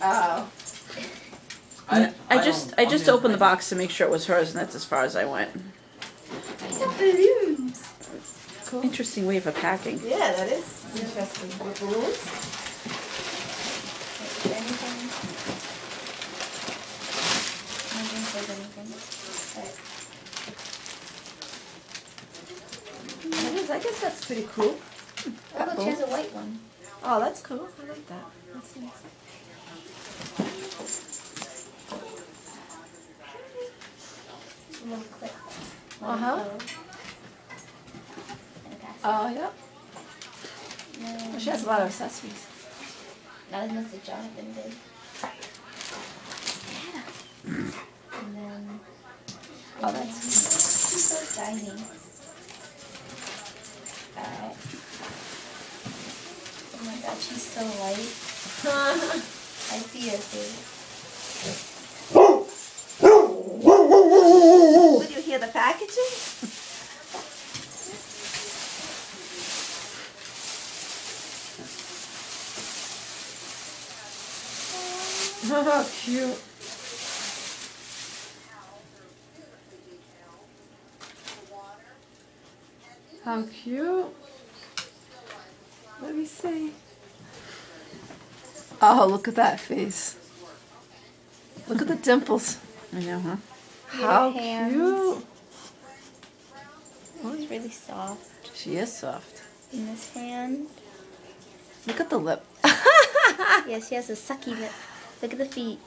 Oh. I just opened the box to make sure it was hers, and that's as far as I went. Balloons. Cool. Interesting way of packing. Yeah, that is interesting. With balloons? Anything? I don't think there's anything. I guess that's pretty cool. Oh, look, she has a white one. Oh, that's cool. I like that. That's nice. A little clip. Uh-huh. Oh, yeah. Well, she has a lot of accessories. Not as much as Jonathan did. And then... Oh, that's She's so tiny. Alright. Oh my god, she's so light. I see her face. Would you hear the packaging? Oh, cute. How cute. Let me see. Oh, look at that face. Look at the dimples. I know, huh? How hands. cute. It's really soft. She is soft. In this hand. Look at the lip. Yeah, she has a sucky lip. Look at the feet.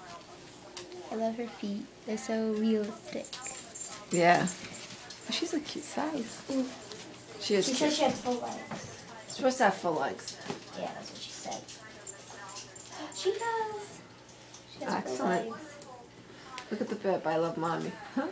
I love her feet. They're so realistic. Yeah. She's a cute size. Ooh. She is She cute. said she has full legs. She's supposed to have full legs. Yeah, that's what she said. She does. She has full Excellent. legs. Look at the bib. I love mommy. Huh?